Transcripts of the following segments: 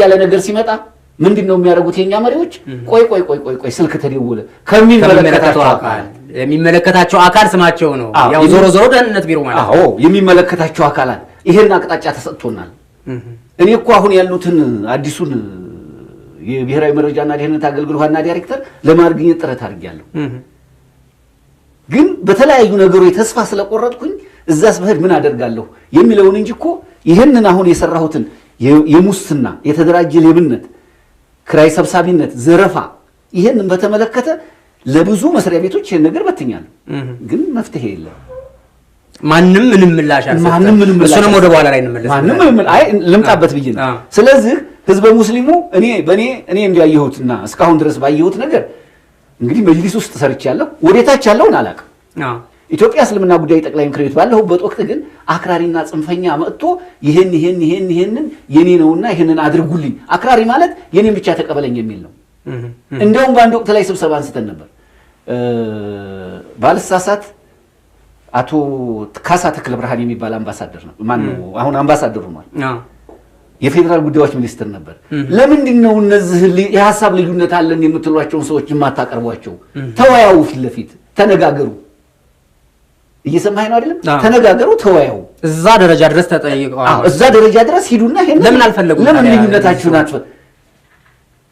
ያለ ነገር ሲመጣ ምንድነው የሚያደርጉት የኛ መሪዎች ቆይ ስልክ ተደውለ የሚመለከታቸው አካል ስማቸው ነው ያው ዞሮ ደህንነት ቢሮ ማለት አዎ የሚመለከታቸው አካላት ይሄን አቅጣጫ ተሰጥቶናል እኔ እኮ አሁን ያሉትን አዲሱን የብሔራዊ መረጃና ደህንነት አገልግሎት ዋና ዳይሬክተር ለማግኘት ጥረት አድርጌያለሁ ግን በተለያዩ ነገሮች ተስፋ ስለቆረጥኩኝ እዛስ በህድ ምን አደርጋለሁ የሚለውን እንጂ እኮ ይሄንን አሁን የሰራሁትን የሙስና የተደራጀ ሌብነት ክራይ ሰብሳቢነት ዘረፋ ይሄንን በተመለከተ ለብዙ መስሪያ ቤቶች ይሄን ነገር በትኛል ግን መፍትሄ የለም ማንንም ምንም ምላሽ አልሰጠም እሱንም ወደ በኋላ ላይ እንመለስ ማንንም አይ ልምጣበት ብዬ ነው ስለዚህ ህዝበ ሙስሊሙ እኔ እንዲያየሁትና እስካሁን ድረስ ባየሁት ነገር እንግዲህ መጅሊስ ውስጥ ሰርቻለሁ ወዴታች ያለውን አላውቅም ኢትዮጵያ እስልምና ጉዳይ ጠቅላይ ምክር ቤት ባለሁበት ወቅት ግን አክራሪና ጽንፈኛ መጥቶ ይሄንን የኔ ነውና ይሄንን አድርጉልኝ አክራሪ ማለት የኔን ብቻ ተቀበለኝ የሚል ነው እንደውም በአንድ ወቅት ላይ ስብሰባ አንስተን ነበር ባልሳሳት አቶ ካሳ ተክለ ብርሃን የሚባል አምባሳደር ነው ማን ነው አሁን አምባሳደር ሆኗል የፌደራል ጉዳዮች ሚኒስትር ነበር ለምንድነው እነዚህ የሐሳብ ልዩነት አለን የምትሏቸው ሰዎች ማታቀርቧቸው ተወያዩ ፊት ለፊት ተነጋገሩ እየሰማኸኝ ነው አይደለም ተነጋገሩ ተወያዩ እዛ ደረጃ ድረስ ተጠይቀዋል እዛ ደረጃ ድረስ ሂዱና ይሄን ለምን አልፈለጉም ለምን ልዩነታችሁን አጥፈ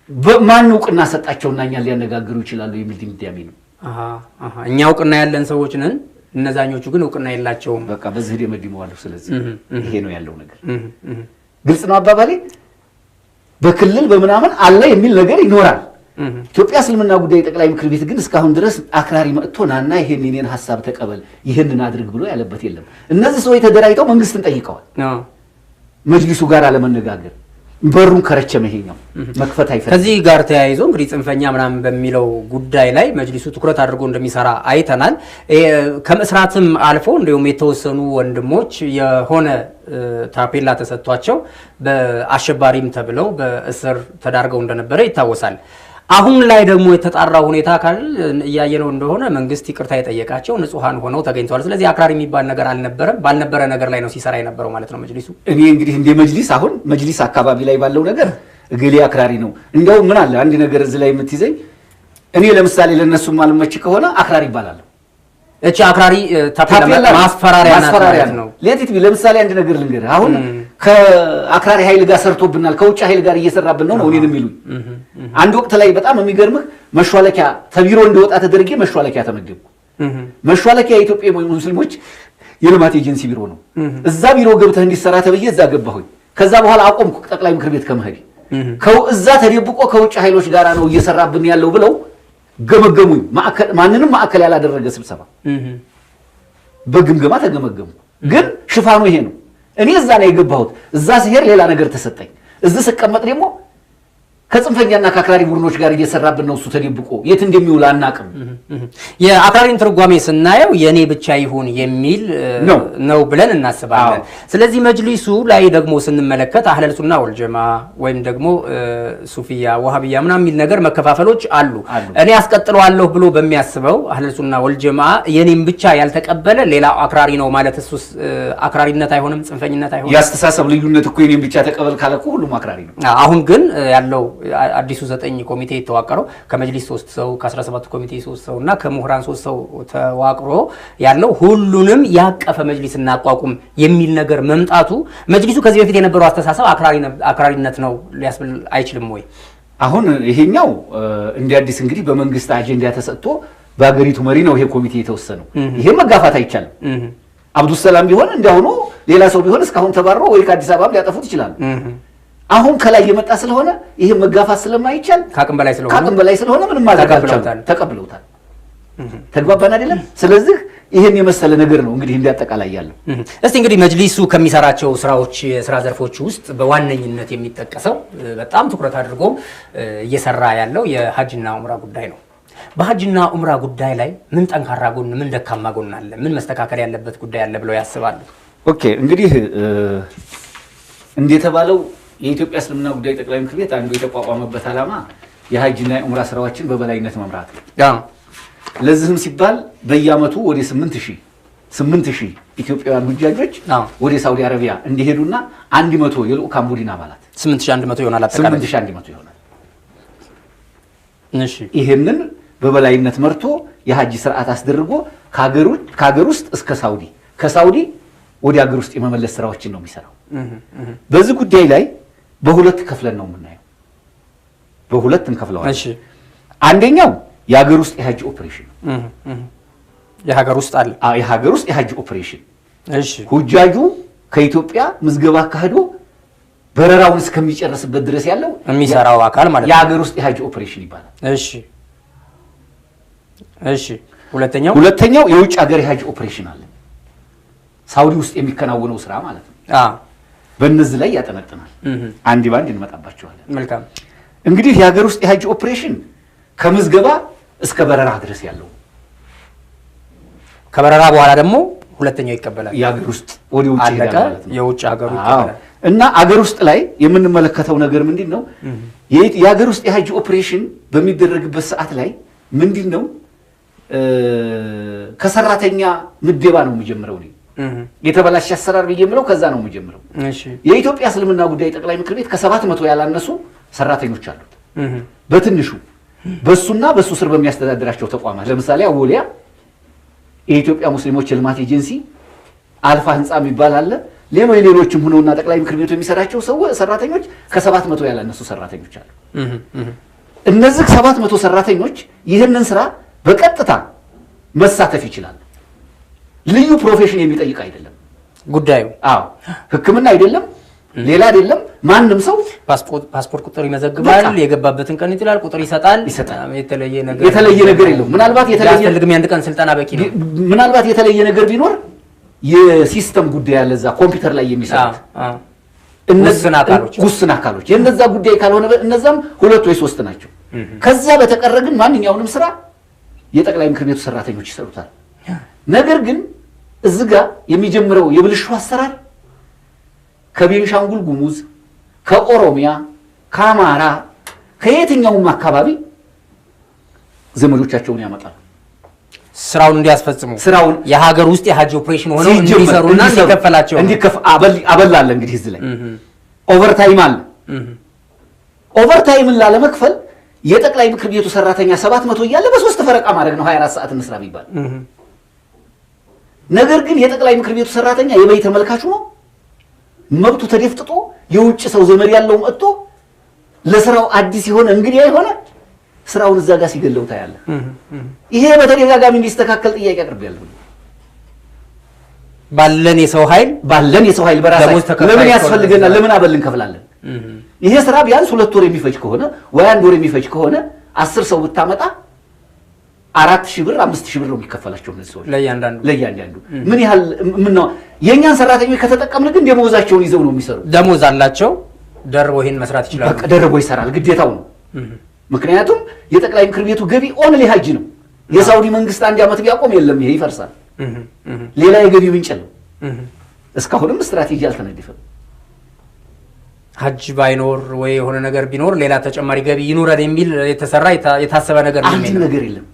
በማን ዕውቅና ሰጣቸውና እኛን ሊያነጋግሩ ይችላሉ የሚል ድምዳሜ ነው እኛ ዕውቅና ያለን ሰዎች ነን እነዛኞቹ ግን ዕውቅና የላቸውም በቃ በዚህ ደመድመዋለሁ ስለዚህ ይሄ ነው ያለው ነገር ግልጽ ነው አባባሌ በክልል በመናመን አለ የሚል ነገር ይኖራል ኢትዮጵያ እስልምና ጉዳይ ጠቅላይ ምክር ቤት ግን እስካሁን ድረስ አክራሪ መጥቶናና ይሄንን ሐሳብ ተቀበል ይሄንን አድርግ ብሎ ያለበት የለም እነዚህ ሰዎች ተደራይተው መንግስትን ጠይቀዋል መጅሊሱ ጋር አለመነጋገር በሩን ከረቸመ ይሄኛው መክፈት አይፈልም ከዚህ ጋር ተያይዞ እንግዲህ ጽንፈኛ ምናምን በሚለው ጉዳይ ላይ መጅሊሱ ትኩረት አድርጎ እንደሚሰራ አይተናል ከመስራትም አልፎ እንደውም የተወሰኑ ወንድሞች የሆነ ታፔላ ተሰጥቷቸው በአሸባሪም ተብለው በእስር ተዳርገው እንደነበረ ይታወሳል አሁን ላይ ደግሞ የተጣራው ሁኔታ ካል ያየነው እንደሆነ መንግስት ይቅርታ የጠየቃቸው ንጹሃን ሆነው ተገኝተዋል ስለዚህ አክራሪ የሚባል ነገር አልነበረም ባልነበረ ነገር ላይ ነው ሲሰራ የነበረው ማለት ነው መጅሊሱ እኔ እንግዲህ እንደ መጅሊስ አሁን መጅሊስ አካባቢ ላይ ባለው ነገር እገሌ አክራሪ ነው እንደው ምን አለ አንድ ነገር እዚህ ላይ የምትይዘኝ እኔ ለምሳሌ ለነሱ ማልመች ከሆነ አክራሪ ይባላል እቺ አክራሪ ታፔላ ማስፈራሪያ ነው ለቲት ለምሳሌ አንድ ነገር ልንገር አሁን ከአክራሪ ኃይል ጋር ሰርቶብናል ከውጭ ኃይል ጋር እየሰራብን ነው እኔን የሚሉኝ አንድ ወቅት ላይ በጣም የሚገርምህ መሿለኪያ ተቢሮ እንደወጣ ተደርጌ መሿለኪያ ተመደብኩ መሿለኪያ የኢትዮጵያ ሙስሊሞች የልማት ኤጀንሲ ቢሮ ነው እዛ ቢሮ ገብተህ እንዲሰራ ተብዬ እዛ ገባሁኝ ከዛ በኋላ አቆምኩ ጠቅላይ ምክር ቤት ከመሄድ እዛ ተደብቆ ከውጭ ኃይሎች ጋር ነው እየሰራብን ያለው ብለው ገመገሙኝ ማንንም ማዕከል ያላደረገ ስብሰባ በግምገማ ተገመገምኩ ግን ሽፋኑ ይሄ ነው እኔ እዛ ላይ የገባሁት እዛ ሲሄድ ሌላ ነገር ተሰጠኝ እዚህ ስቀመጥ ደግሞ ከጽንፈኛና ከአክራሪ ቡድኖች ጋር እየሰራብን ነው እሱ ተደብቆ የት እንደሚውል አናቅም የአክራሪን ትርጓሜ ስናየው የኔ ብቻ ይሁን የሚል ነው ብለን እናስባለን ስለዚህ መጅሊሱ ላይ ደግሞ ስንመለከት አህለል ሱና ወልጀማ ወይም ደግሞ ሱፊያ ወሃቢያ ምናምን የሚል ነገር መከፋፈሎች አሉ እኔ አስቀጥለዋለሁ ብሎ በሚያስበው አህለል ሱና ወልጀማ የኔን ብቻ ያልተቀበለ ሌላ አክራሪ ነው ማለት እሱስ አክራሪነት አይሆንም ጽንፈኝነት አይሆንም ያስተሳሰብ ልዩነት እኮ የኔን ብቻ ተቀበል ካለኩ ሁሉም አክራሪ ነው አሁን ግን ያለው አዲሱ 9 ኮሚቴ የተዋቀረው ከመጅሊስ 3 ሰው ከ17 ኮሚቴ 3 ሰው እና ከሙህራን 3 ሰው ተዋቅሮ ያለው ሁሉንም ያቀፈ መጅሊስ እናቋቁም የሚል ነገር መምጣቱ መጅሊሱ ከዚህ በፊት የነበረው አስተሳሰብ አክራሪነት ነው ሊያስብል አይችልም ወይ አሁን ይሄኛው እንደ አዲስ እንግዲህ በመንግስት አጀንዳ ተሰጥቶ በአገሪቱ መሪ ነው ይሄ ኮሚቴ የተወሰነው ይሄ መጋፋት አይቻልም አብዱ ሰላም ቢሆን እንደሆነ ሌላ ሰው ቢሆን እስካሁን ተባረው ወይ ከአዲስ አበባ ሊያጠፉት ይችላል አሁን ከላይ የመጣ ስለሆነ ይሄ መጋፋት ስለማይቻል ካቅም በላይ ስለሆነ ምንም ማዘጋጃው ተቀብለውታል ተግባባን አይደለም ስለዚህ ይሄን የመሰለ ነገር ነው እንግዲህ እንዲያጠቃላይ ያለው እስቲ እንግዲህ መጅሊሱ ከሚሰራቸው ስራዎች የሥራ ዘርፎች ውስጥ በዋነኝነት የሚጠቀሰው በጣም ትኩረት አድርጎ እየሰራ ያለው የሐጅና ዑምራ ጉዳይ ነው በሐጅና ዑምራ ጉዳይ ላይ ምን ጠንካራ ጎን ምን ደካማ ጎን አለ ምን መስተካከል ያለበት ጉዳይ አለ ብለው ያስባሉ ኦኬ እንግዲህ እንደተባለው የኢትዮጵያ እስልምና ጉዳይ ጠቅላይ ምክር ቤት አንዱ የተቋቋመበት ዓላማ የሐጅና ዑምራ ስራዎችን በበላይነት መምራት ነው ለዚህም ሲባል በየአመቱ ወደ 8000 ኢትዮጵያውያን ሁጃጆች ወደ ሳውዲ አረቢያ እንዲሄዱና 100 የልኡካን ቡድን አባላት 8100 ይሆናል አጠቃላይ 8100 ይሆናል። እሺ ይሄንን በበላይነት መርቶ የሐጅ ስርዓት አስደርጎ ከሀገር ውስጥ እስከ ሳውዲ ከሳውዲ ወደ ሀገር ውስጥ የመመለስ ስራዎችን ነው የሚሰራው። በዚህ ጉዳይ ላይ በሁለት ከፍለን ነው የምናየው። በሁለት እንከፍለዋለን። እሺ አንደኛው የሀገር ውስጥ የሐጅ ኦፕሬሽን የሀገር ውስጥ አለ። የሀገር ውስጥ የሐጅ ኦፕሬሽን እሺ ሁጃጁ ከኢትዮጵያ ምዝገባ አካሂዶ በረራውን እስከሚጨርስበት ድረስ ያለው የሚሰራው አካል ማለት ነው። የሀገር ውስጥ የሐጅ ኦፕሬሽን ይባላል። እሺ ሁለተኛው የውጭ ሀገር የሐጅ ኦፕሬሽን አለ። ሳውዲ ውስጥ የሚከናወነው ስራ ማለት ነው። በእነዚህ ላይ ያጠነጥናል። አንድ ባንድ እንመጣባቸዋለን። መልካም። እንግዲህ የሀገር ውስጥ የሐጅ ኦፕሬሽን ከምዝገባ እስከ በረራ ድረስ ያለው፣ ከበረራ በኋላ ደግሞ ሁለተኛው ይቀበላል። የሀገር ውስጥ ወደ ውጭ ይሄዳል ማለት ነው። የውጭ ሀገሩ ይቀበላል። እና አገር ውስጥ ላይ የምንመለከተው ነገር ምንድነው? የሀገር ውስጥ የሐጅ ኦፕሬሽን በሚደረግበት ሰዓት ላይ ምንድነው ከሰራተኛ ምደባ ነው የሚጀምረው። የተበላሸ አሰራር ብየምለው ከዛ ነው የሚጀምረው። የኢትዮጵያ እስልምና ጉዳይ ጠቅላይ ምክር ቤት ከ700 ያላነሱ ሰራተኞች አሉት። በትንሹ በሱና በሱ ስር በሚያስተዳድራቸው ተቋማት ለምሳሌ አወሊያ የኢትዮጵያ ሙስሊሞች የልማት ኤጀንሲ፣ አልፋ ህንጻ የሚባል አለ። ሌሎችም ሆነውና ጠቅላይ ምክር ቤቱ የሚሰራቸው ሰራተኞች ከ700 ያላነሱ ሰራተኞች አሉ። እነዚህ 700 ሰራተኞች ይህንን ስራ በቀጥታ መሳተፍ ይችላል። ልዩ ፕሮፌሽን የሚጠይቅ አይደለም ጉዳዩ። ሕክምና አይደለም፣ ሌላ አይደለም። ማንም ሰው ፓስፖርት ቁጥር ይመዘግባል፣ የገባበትን ቀን ይጥላል፣ ቁጥር ይሰጣል። የተለየ ነገር የለውም። ምናልባት የአንድ ቀን ስልጠና በቂ ነው። ምናልባት የተለየ ነገር ቢኖር የሲስተም ጉዳይ ያለ እዛ ኮምፒውተር ላይ የሚሰሩት ውስን አካሎች የነዛ ጉዳይ ካልሆነ እነዛም 2 ወይ 3 ናቸው። ከዛ በተቀረ ግን ማንኛውንም ስራ የጠቅላይ ምክር ቤቱ ሰራተኞች ይሰሩታል። ነገር ግን እዚህ ጋር የሚጀምረው የብልሹ አሰራር ከቤንሻንጉል ጉሙዝ፣ ከኦሮሚያ፣ ከአማራ ከየትኛውም አካባቢ ዘመዶቻቸውን ያመጣሉ ስራውን እንዲያስፈጽሙ የሀገር ውስጥ የሐጅ ኦፕሬሽን ሆነው እንዲሰሩና እንዲከፈላቸው አበላለ። እንግዲህ እዚህ ላይ ኦቨርታይም አለ። ኦቨርታይምን ላለመክፈል የጠቅላይ ምክር ቤቱ ሰራተኛ 700 እያለ በ3 ፈረቃ ማድረግ ነው 24 ሰዓት እንስራ ቢባል። ነገር ግን የጠቅላይ ምክር ቤቱ ሰራተኛ የበይ ተመልካቹ ነው። መብቱ ተደፍጥጦ የውጭ ሰው ዘመድ ያለው መጥቶ ለስራው አዲስ የሆነ እንግዲህ የሆነ ስራውን እዛ ጋር ሲገለው ታያለ። ይሄ በተደጋጋሚ እንዲስተካከል ጥያቄ አቅርቤያለሁ። ባለን የሰው ኃይል በራሳችን ለምን ያስፈልገናል? ለምን አበል እንከፍላለን? ይሄ ስራ ቢያንስ 2 ወር የሚፈጅ ከሆነ ወይ 1 ወር የሚፈጅ ከሆነ 10 ሰው ብታመጣ 4000 ብር 5000 ብር ነው የሚከፈላቸው እነዚህ ሰዎች ለእያንዳንዱ። ምን ያህል ነው የኛን ሰራተኞች ከተጠቀምን ግን ደሞዛቸውን ይዘው ነው የሚሰሩ። ደሞዝ አላቸው፣ ደርቦ ይሄን መስራት ይችላሉ። በቃ ደርቦ ይሰራል፣ ግዴታው ነው። ምክንያቱም የጠቅላይ ምክር ቤቱ ገቢ ኦንሊ ሐጅ ነው። የሳውዲ መንግስት 1 ዓመት ቢያቆም የለም ይሄ ይፈርሳል። ሌላ የገቢ ምንጭ ነው። እስካሁንም ስትራቴጂ አልተነደፈም። ሐጅ ባይኖር ወይ የሆነ ነገር ቢኖር ሌላ ተጨማሪ ገቢ ይኖራል የሚል የተሰራ የታሰበ ነገር አንድ ነገር የለም።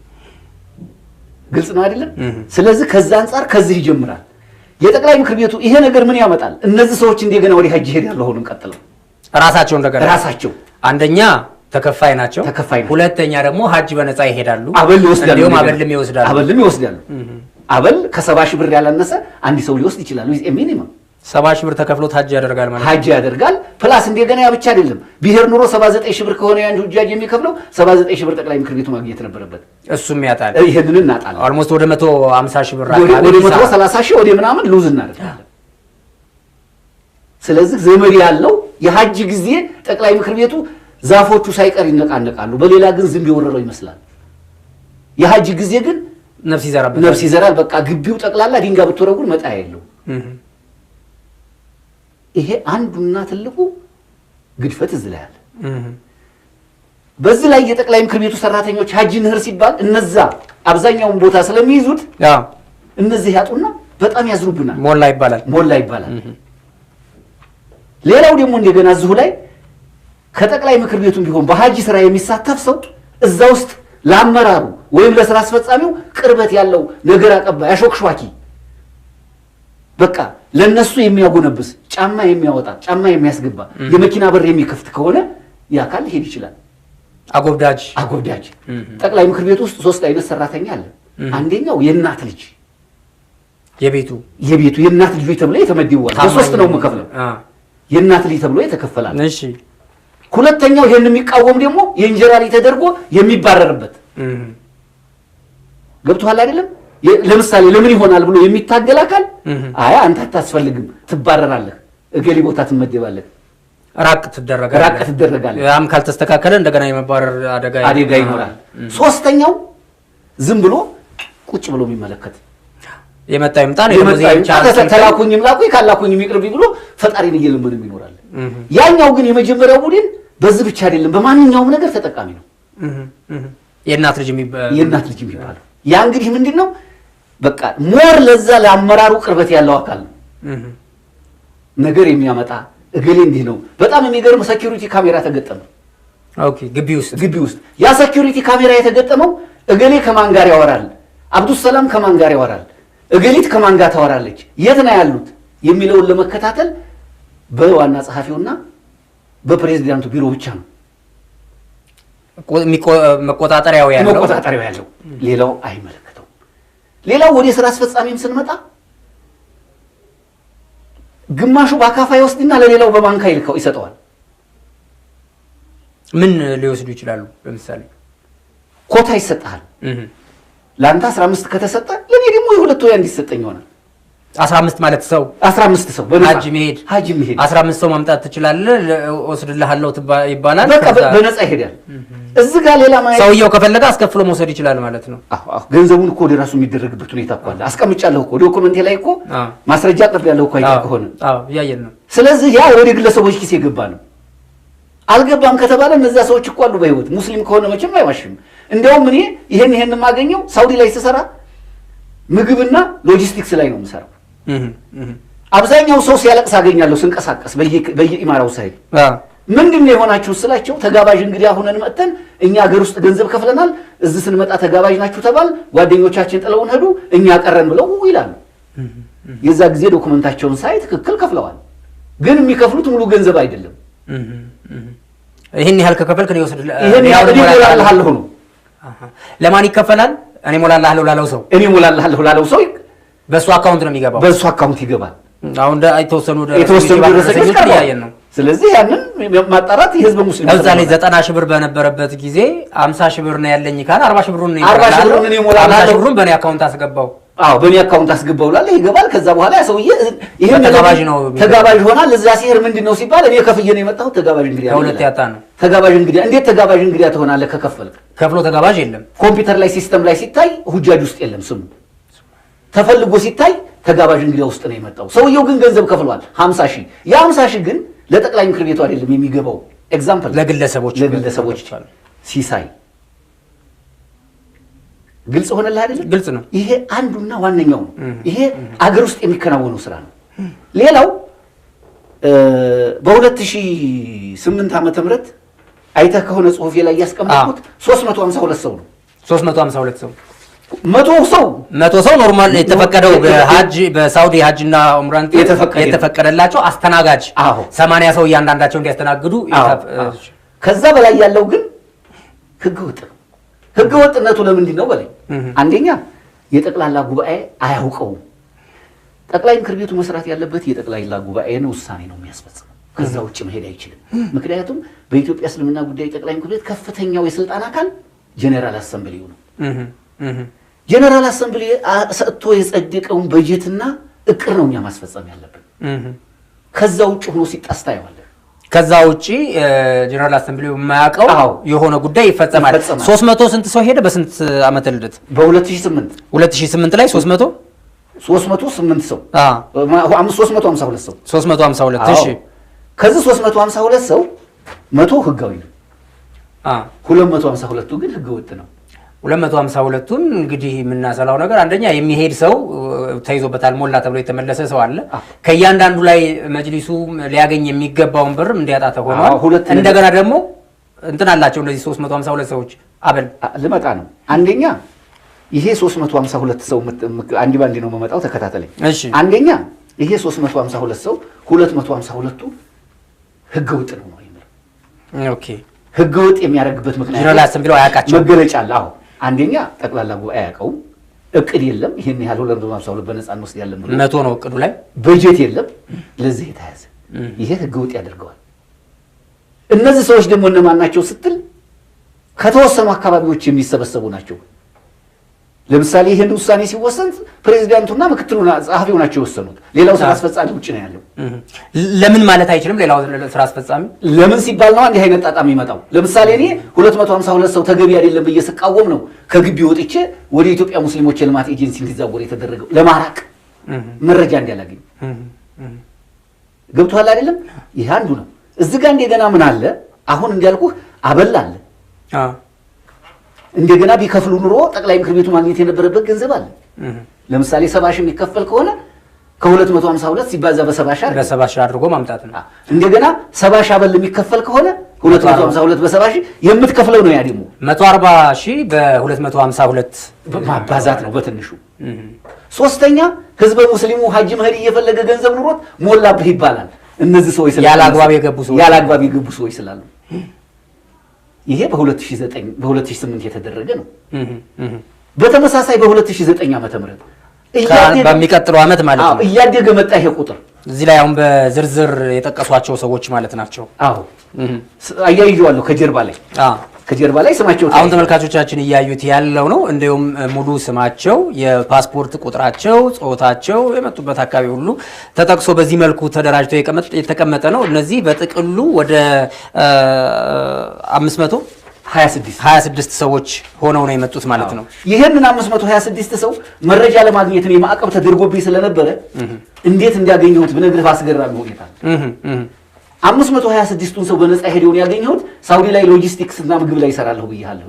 ግልጽ ነው አይደለም? ስለዚህ ከዛ አንፃር ከዚህ ይጀምራል። የጠቅላይ ምክር ቤቱ ይሄ ነገር ምን ያመጣል? እነዚህ ሰዎች እንደገና ወደ ሐጅ ይሄዳሉ። አሁንም ቀጥለው ራሳቸው አንደኛ ተከፋይ ናቸው፣ ሁለተኛ ደግሞ ሐጅ በነፃ ይሄዳሉ። አበልም ይወስዳሉ። አበል ከ70 ሺህ ብር ያላነሰ አንድ ሰው ሊወስድ ይችላል። ሚኒመም 70 ሺህ ብር ተከፍሎት ሐጅ ያደርጋል ማለት ሐጅ ያደርጋል። ፕላስ እንደገና ያ ብቻ አይደለም። ብሔር ኑሮ 79 ሺህ ብር ከሆነ ያን ሁጃጅ የሚከፍለው 79 ሺህ ብር ጠቅላይ ምክር ቤቱ ማግኘት ነበረበት። እሱም ያጣል። ይሄንን እናጣለን። ኦልሞስት ወደ 150 ሺህ ብር ወደ 130 ሺህ ወደ ምናምን ሉዝ እናደርጋለን። ስለዚህ ዘመድ ያለው የሐጅ ጊዜ ጠቅላይ ምክር ቤቱ ዛፎቹ ሳይቀር ይነቃነቃሉ። በሌላ ግን ዝም ቢወረረው ይመስላል። የሐጅ ጊዜ ግን ነፍስ ይዘራል። በቃ ግቢው ጠቅላላ ድንጋይ ብትወረውር መጣ ያለው ይሄ አንዱና ትልቁ ግድፈት እዚህ ላይ አለ። በዚህ ላይ የጠቅላይ ምክር ቤቱ ሰራተኞች ሐጅ ንህር ሲባል እነዛ አብዛኛውን ቦታ ስለሚይዙት እነዚህ ያጡና በጣም ያዝሩብናል። ሞላ ይባላል። ሌላው ደግሞ እንደገና እዚሁ ላይ ከጠቅላይ ምክር ቤቱም ቢሆን በሐጅ ስራ የሚሳተፍ ሰው እዛ ውስጥ ለአመራሩ ወይም ለስራ አስፈጻሚው ቅርበት ያለው ነገር አቀባይ አሾክሿኪ በቃ ለነሱ የሚያጎነብስ ጫማ የሚያወጣ ጫማ የሚያስገባ የመኪና በር የሚከፍት ከሆነ ያ ካል ሄድ ይችላል። አጎብዳጅ ጠቅላይ ምክር ቤት ውስጥ 3 አይነት ሰራተኛ አለ። አንደኛው የእናት ልጅ የቤቱ የእናት ልጅ ተብሎ የተመደበዋል። በ3 ነው የምከፍለው። የእናት ልጅ ተብሎ የተከፈላል። እሺ ሁለተኛው ይሄን የሚቃወም ደግሞ የእንጀራ ልጅ ተደርጎ የሚባረርበት ገብቷል አይደለም? ለምሳሌ ለምን ይሆናል ብሎ የሚታገል አካል አይ አንተ አታስፈልግም ትባረራለህ፣ እገሊ ቦታ ትመደባለህ፣ ራቅ ትደረጋለህ። ያም ካልተስተካከለ እንደገና የመባረር አደጋ ይኖራል። ሶስተኛው ዝም ብሎ ቁጭ ብሎ የሚመለከት የመጣ ይምጣ ነው ተላኩኝም ላኩኝ ካላኩኝም ይቅርብ ብሎ ፈጣሪን እየለመነም ይኖራል። ያኛው ግን የመጀመሪያው ቡድን በዚህ ብቻ አይደለም በማንኛውም ነገር ተጠቃሚ ነው። የእናት ልጅ የሚባለው ያ እንግዲህ ምንድነው በቃ ሞር ለዛ ለአመራሩ ቅርበት ያለው አካል ነው ነገር የሚያመጣ እገሌ እንዲህ ነው። በጣም የሚገርም ሴኩሪቲ ካሜራ ተገጠመ። ኦኬ ግቢ ውስጥ ያ ሴኩሪቲ ካሜራ የተገጠመው እገሌ ከማን ጋር ያወራል፣ አብዱስ ሰላም ከማን ጋር ያወራል፣ እገሊት ከማን ጋር ታወራለች፣ የት ነው ያሉት የሚለውን ለመከታተል በዋና ጸሐፊውና በፕሬዝዳንቱ ቢሮ ብቻ ነው መቆጣጠሪያው ያለው ሌላው አይመለከተው። ሌላው ወደ ስራ አስፈጻሚም ስንመጣ ግማሹ በአካፋ ይወስድና ለሌላው በባንካ ይሰጠዋል። ምን ሊወስዱ ይችላሉ? ለምሳሌ ኮታ ይሰጣል። ለአንተ 15 ከተሰጠ ለኔ ደግሞ የሁለት ወይ አንድ ይሰጠኝ ይሆናል። 15 ማለት ሰው 15 ሰው ሀጅ መሄድ 15 ሰው ማምጣት ትችላለህ ወስድልሃለሁ ይባላል። በቃ በነፃ ይሄዳል። እዚህ ጋር ሌላ ማለት ሰውየው ከፈለገ አስከፍሎ መውሰድ ይችላል ማለት ነው። አዎ ገንዘቡን እኮ ወደ ራሱ የሚደረግበት ሁኔታ እኮ አለ። አስቀምጫለሁ እኮ ዶክመንቴ ላይ እኮ ማስረጃ አቅርቤያለሁ እኮ አይተህ ከሆነ ያየን ነው። ስለዚህ ያ ወደ ግለሰቦች ኪስ የገባ ነው። አልገባም ከተባለ እነዛ ሰዎች እኮ አሉ በህይወት። ሙስሊም ከሆነ መቼም አይዋሽም። እንደውም እኔ ይሄን የማገኘው ሳውዲ ላይ ስሰራ ምግብና ሎጂስቲክስ ላይ ነው የምሰራው። አብዛኛው ሰው ሲያለቅስ አገኛለሁ ስንቀሳቀስ በየኢማራው ሳይል ምንድነው የሆናችሁ ስላቸው ተጋባዥ እንግዲህ አሁንን መጥተን እኛ ሀገር ውስጥ ገንዘብ ከፍለናል፣ እዚህ ስንመጣ ተጋባዥ ናችሁ ተባል፣ ጓደኞቻችን ጥለውን ሄዱ፣ እኛ ቀረን ብለው ይላሉ። የዛ ጊዜ ዶክመንታቸውን ሳይ ትክክል ከፍለዋል፣ ግን የሚከፍሉት ሙሉ ገንዘብ አይደለም። ይሄን ያህል ከከፈልክ ነው ይወስድ ይሄን ያህል ሞላልሃለሁ ነው። ለማን ይከፈላል? እኔ ሞላልሃለሁ ላለው ሰው በሱ አካውንት ነው የሚገባው። በሱ አካውንት ይገባል። አሁን የተወሰኑ ደረሰኞች ያያየን ነው። ስለዚህ ያንን ማጣራት የህዝብ ሙስሊም እዛ ላይ 90 ሺህ ብር በነበረበት ጊዜ 50 ሺህ ብር ነው ያለኝ ካለ 40 ሺህ ብሩን ነው 40 ሺህ ብሩን በእኔ አካውንት አስገባው። አዎ በእኔ አካውንት አስገባው ላለ ይገባል። ከዛ በኋላ ያ ሰውዬ ይሄን ተጋባዥ ሆናል። እዛ ሲሄድ ምንድነው ሲባል እኔ ከፍዬ ነው የመጣሁት። ተጋባዥ እንግዲህ ሁለት ያጣ ነው። ተጋባዥ እንግዲህ እንዴት ተጋባዥ እንግዲህ ትሆናለህ? ከከፈልክ ከፍሎ ተጋባዥ የለም። ኮምፒውተር ላይ ሲስተም ላይ ሲታይ ሁጃጅ ውስጥ የለም ስሙ ተፈልጎ ሲታይ ተጋባዥ እንግዲህ ውስጥ ነው የመጣው። ሰውየው ግን ገንዘብ ከፍሏል 50 ሺህ። ያ 50 ሺህ ግን ለጠቅላይ ምክር ቤቱ አይደለም የሚገባው። ኤግዛምፕል ለግለሰቦች ሲሳይ ግልጽ ሆነልህ አይደል? ግልጽ ነው። ይሄ አንዱና ዋነኛው ነው። ይሄ አገር ውስጥ የሚከናወነው ስራ ነው። ሌላው በ2008 ዓመተ ምህረት አይተህ ከሆነ ጽሁፌ ላይ ያስቀመጥኩት 352 ሰው ነው። 352 ሰው 100 ሰው ኖርማል የተፈቀደው በሐጅ በሳውዲ ሐጅና ዑምራን የተፈቀደላቸው አስተናጋጅ 80 ሰው እያንዳንዳቸው እንዲያስተናግዱ። ከዛ በላይ ያለው ግን ህገወጥ ነው። ህገወጥነቱ ለምንድን ነው በላይ? አንደኛ የጠቅላላ ጉባኤ አያውቀውም። ጠቅላይ ምክር ቤቱ መስራት ያለበት የጠቅላላ ጉባኤን ውሳኔ ነው የሚያስፈጽመው። ከዛ ውጭ መሄድ አይችልም። ምክንያቱም በኢትዮጵያ እስልምና ጉዳይ ጠቅላይ ምክር ቤት ከፍተኛው የስልጣን አካል ጄኔራል አሰምብሊው ነው። ጄኔራል አሰምብሊ ሰጥቶ የጸደቀውን በጀትና እቅድ ነው እኛ ማስፈጸም ያለብን። ከዛ ውጭ ሆኖ ሲጣስ ታየዋለህ። ከዛ ውጪ ጀነራል አሰምብሊው የማያውቀው የሆነ ጉዳይ ይፈጸማል። 300 ስንት ሰው ሄደ? በስንት ዓመተ ልደት? በ2008 ላይ 308 ሰው 352 ሰው 352 እሺ። ከዚህ 352 ሰው 100 ህጋዊ ነው። 252ቱ ግን ህገወጥ ነው። 252ቱን እንግዲህ የምናሰላው ነገር አንደኛ የሚሄድ ሰው ተይዞበታል ሞላ ተብሎ የተመለሰ ሰው አለ። ከያንዳንዱ ላይ መጅሊሱ ሊያገኝ የሚገባውን ብር እንዲያጣ ተሆኗል። እንደገና ደግሞ እንትን አላቸው እነዚህ 352 ሰዎች አበል ልመጣ ነው። አንደኛ ይሄ 352 ሰው አንዲ ባንዲ ነው መመጣው ተከታተለኝ። አንደኛ ይሄ 352 ሰው 252ቱ ህገወጥ ነው የሚለው። ኦኬ ህገወጥ የሚያደርግበት ምክንያት ጀነራል አሰምብሊው አያውቃቸው መገለጫ አለ። አዎ አንደኛ ጠቅላላ ጉባኤ አያውቀውም። እቅድ የለም። ይሄን ያህል 252 በነፃ እንወስድ ያለን ነው 100 ነው እቅዱ ላይ በጀት የለም። ለዚህ የተያዘ ይሄ ህገወጥ ያደርገዋል። እነዚህ ሰዎች ደግሞ እነማን ናቸው ስትል ከተወሰኑ አካባቢዎች የሚሰበሰቡ ናቸው። ለምሳሌ ይሄን ውሳኔ ሲወሰን ፕሬዝዳንቱና ምክትሉ ጸሐፊው ናቸው የወሰኑት። ሌላው ስራ አስፈጻሚ ውጭ ነው ያለው። ለምን ማለት አይችልም? ሌላው ስራ አስፈጻሚ ለምን ሲባል ነው አንድ አይነት ጣጣ የሚመጣው። ለምሳሌ እኔ 252 ሰው ተገቢ አይደለም ብዬ ስቃወም ነው ከግቢ ወጥቼ ወደ ኢትዮጵያ ሙስሊሞች የልማት ኤጀንሲ እንዲዛወር የተደረገው ለማራቅ መረጃ እንዲያላገኝ። ገብቶሃል አይደለም? ይሄ አንዱ ነው። እዚህ ጋር እንደገና ምን አለ? አሁን እንዲያልኩህ አበል አለ። እንደገና ቢከፍሉ ኑሮ ጠቅላይ ምክር ቤቱ ማግኘት የነበረበት ገንዘብ አለ። ለምሳሌ 70 ሺህ የሚከፈል ከሆነ ከ252 ሲባዛ በ70 ሺህ አድርጎ ማምጣት ነው። እንደገና 70 ሺህ አበል የሚከፈል ከሆነ 252 በ70 ሺህ የምትከፍለው ነው። ያ ደግሞ 140 ሺህ በ252 ማባዛት ነው በትንሹ። ሶስተኛ ህዝበ ሙስሊሙ ሀጅ መሄድ እየፈለገ ገንዘብ ኑሮት ሞላብህ ይባላል። እነዚህ ሰዎች ያለ አግባብ የገቡ ሰዎች ስላሉ ይሄ በ2008 የተደረገ ነው። በተመሳሳይ በ2009 ዓመተ ምህረት በሚቀጥለው ዓመት ማለት ነው እያደገ መጣ ይሄ ቁጥር። እዚህ ላይ አሁን በዝርዝር የጠቀሷቸው ሰዎች ማለት ናቸው። አዎ አያይዤዋለሁ ከጀርባ ላይ ስማቸው አሁን ተመልካቾቻችን እያዩት ያለው ነው። እንደውም ሙሉ ስማቸው፣ የፓስፖርት ቁጥራቸው፣ ጾታቸው፣ የመጡበት አካባቢ ሁሉ ተጠቅሶ በዚህ መልኩ ተደራጅቶ የተቀመጠ ነው። እነዚህ በጥቅሉ ወደ 526 ሰዎች ሆነው ነው የመጡት ማለት ነው። ይሄንን 526 ሰው መረጃ ለማግኘት ነው ማዕቀብ ተደርጎብኝ ስለነበረ እንዴት እንዲያገኘሁት ብነግርህ አስገራሚ ሁኔታ 526ቱን ሰው በነፃ ሄደውን ያገኘሁት ሳውዲ ላይ ሎጂስቲክስ እና ምግብ ላይ ይሰራለሁ ብያለሁ።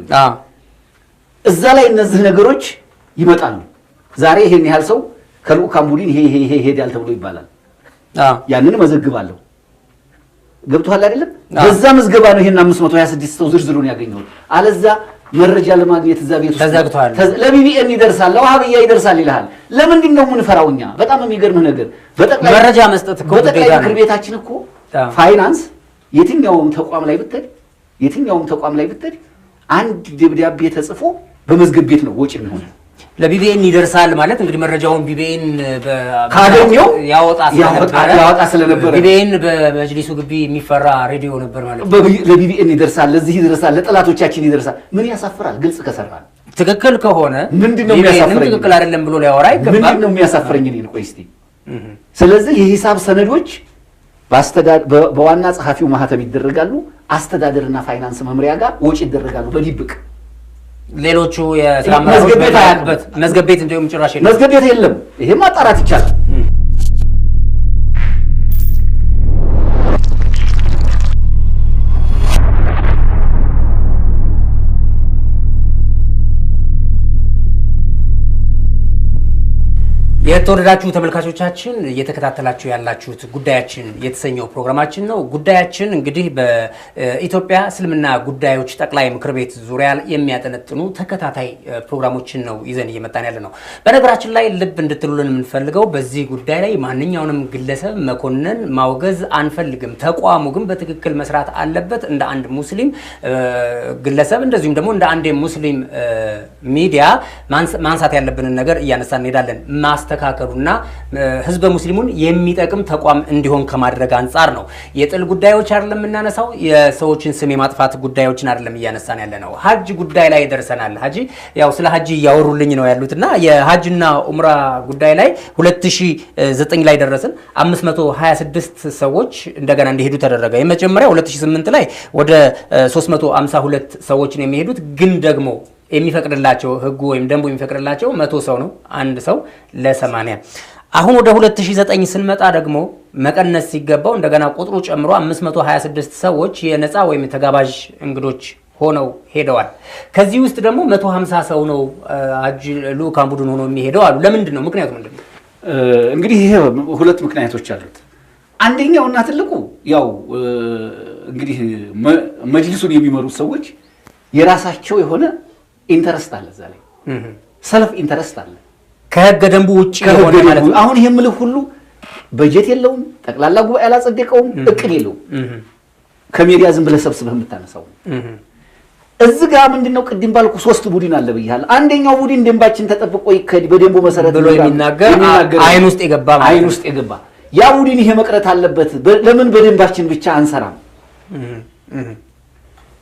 እዛ ላይ እነዚህ ነገሮች ይመጣሉ። ዛሬ ይሄን ያህል ሰው ከልኡካን ቡድን ይሄ ሄዳል ተብሎ ይባላል። ያንን መዘግባለሁ። ገብቶሃል አይደለም? በዛ መዝገባ ነው ይሄን 526 ሰው ዝርዝሩን ያገኘሁት። አለዛ መረጃ ለማግኘት እዛ ቤት ውስጥ ተዘግቷል። ለቢቢኤን ይደርሳል፣ ለዋሃብያ ይደርሳል ይልሃል። ለምንድን ነው የምንፈራው እኛ? በጣም የሚገርምህ ነገር መረጃ መስጠት እኮ በጠቅላይ ምክር ቤታችን እኮ ፋይናንስ የትኛውም ተቋም ላይ ብትሄድ አንድ ደብዳቤ ተጽፎ በመዝገብ ቤት ነው ወጪ የሚሆነው። ለቢቢኤን ይደርሳል ማለት እንግዲህ መረጃውን ቢቢኤን ካገኘው ያወጣ ስለነበረ ቢቢኤን በመጅሊሱ ግቢ የሚፈራ ሬዲዮ ነበር ማለት ነው። ለቢቢኤን ይደርሳል፣ ለዚህ ይደርሳል፣ ለጠላቶቻችን ይደርሳል። ምን ያሳፍራል? ግልጽ ከሰራን ትክክል ከሆነ ምንድነው የሚያሳፍረኝ? ትክክል አይደለም ብሎ ሊያወራ ይገባል። ምንድነው የሚያሳፍረኝ? እኔን ቆይ እስቲ። ስለዚህ የሂሳብ ሰነዶች በዋና ጸሐፊው ማህተም ይደረጋሉ። አስተዳደርና ፋይናንስ መምሪያ ጋር ወጪ ይደረጋሉ በድብቅ። ሌሎቹ የስራ አመራሮች መዝገብ ቤት እንደውም ጭራሽ የለም። መዝገብ ቤት የለም። ይሄ ማጣራት ይቻላል። የተወደዳችሁ ተመልካቾቻችን እየተከታተላችሁ ያላችሁት ጉዳያችን የተሰኘው ፕሮግራማችን ነው። ጉዳያችን እንግዲህ በኢትዮጵያ እስልምና ጉዳዮች ጠቅላይ ምክር ቤት ዙሪያ የሚያጠነጥኑ ተከታታይ ፕሮግራሞችን ነው ይዘን እየመጣን ያለ ነው። በነገራችን ላይ ልብ እንድትሉልን የምንፈልገው በዚህ ጉዳይ ላይ ማንኛውንም ግለሰብ መኮንን ማውገዝ አንፈልግም። ተቋሙ ግን በትክክል መስራት አለበት። እንደ አንድ ሙስሊም ግለሰብ እንደዚሁም ደግሞ እንደ አንድ ሙስሊም ሚዲያ ማንሳት ያለብንን ነገር እያነሳን እንሄዳለን። ማስተካከሉና ህዝበ ሙስሊሙን የሚጠቅም ተቋም እንዲሆን ከማድረግ አንፃር ነው። የጥል ጉዳዮች አይደለም የምናነሳው፣ የሰዎችን ስም የማጥፋት ጉዳዮችን አይደለም እያነሳን ያለ ነው። ሀጅ ጉዳይ ላይ ደርሰናል። ሀጂ ያው ስለ ሀጂ እያወሩልኝ ነው ያሉትና የሀጅና ኡምራ ጉዳይ ላይ 2009 ላይ ደረስን። 526 ሰዎች እንደገና እንዲሄዱ ተደረገ። የመጀመሪያው 2008 ላይ ወደ 352 ሰዎች ነው የሚሄዱት። ግን ደግሞ የሚፈቅድላቸው ህጉ ወይም ደንቡ የሚፈቅድላቸው 100 ሰው ነው፣ አንድ ሰው ለ80። አሁን ወደ 2009 ስንመጣ ደግሞ መቀነስ ሲገባው እንደገና ቁጥሩ ጨምሮ 526 ሰዎች የነፃ ወይም ተጋባዥ እንግዶች ሆነው ሄደዋል። ከዚህ ውስጥ ደግሞ 150 ሰው ነው ሀጅ ልኡካን ቡድን ሆኖ የሚሄደው አሉ። ለምንድን ነው? ምክንያቱ ምንድን ነው? እንግዲህ ይሄ ሁለት ምክንያቶች አሉት። አንደኛውና ትልቁ ያው እንግዲህ መጅሊሱን የሚመሩት ሰዎች የራሳቸው የሆነ ኢንተረስት አለ፣ እዛ ላይ ሰልፍ ኢንተረስት አለ፣ ከህገ ደንቡ ውጪ የሆነ ማለት ነው። አሁን ይሄ ምልህ ሁሉ በጀት የለውም ጠቅላላ ጉባኤ አላጸደቀውም እቅድ የለውም ከሜዲያ ዝም ብለህ ሰብስበህ የምታነሳው እዚህ ጋር ምንድነው ቅድም ባልኩ ሶስት ቡድን አለ ብያለሁ አንደኛው ቡድን ደንባችን ተጠብቆ ይከድ በደንቡ መሰረት ብሎ የሚናገር አይን ውስጥ የገባ ያ ቡድን ይሄ መቅረት አለበት ለምን በደንባችን ብቻ አንሰራም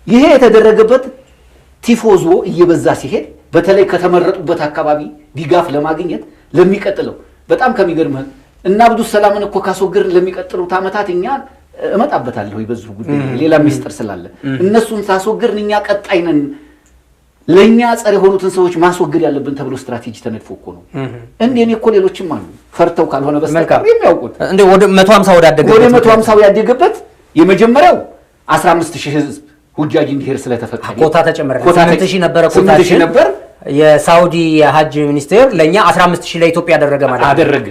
ይሄ የተደረገበት ቲፎዞ እየበዛ ሲሄድ በተለይ ከተመረጡበት አካባቢ ዲጋፍ ለማግኘት ለሚቀጥለው በጣም ከሚገርምህ እና አብዱ ሰላምን እኮ ካስወገር ለሚቀጥሉት አመታትኛ እመጣበታለሁ ይበዙ ጉዳይ ሌላ ሚስጥር ስላለ እነሱን ታስወገርን እኛ ቀጣይ ነን ለኛ ጸረ ሆኑትን ሰዎች ማስወገድ ያለብን ተብሎ ስትራቴጂ ተነድፎ እኮ ነው እንደኔ እኮ ሌሎችም አሉ ፈርተው ካልሆነ በስተቀር የሚያውቁት እንደ ወደ 150 ያደገበት የመጀመሪያው 15000 ህዝብ ሁጃጅ እንዲሄድ ስለተፈቀደ ኮታ ተጨመረ 8000 ነበር የሳውዲ የሐጅ ሚኒስቴር ለኛ 15000 ለኢትዮጵያ ያደረገ ማለት አደረገ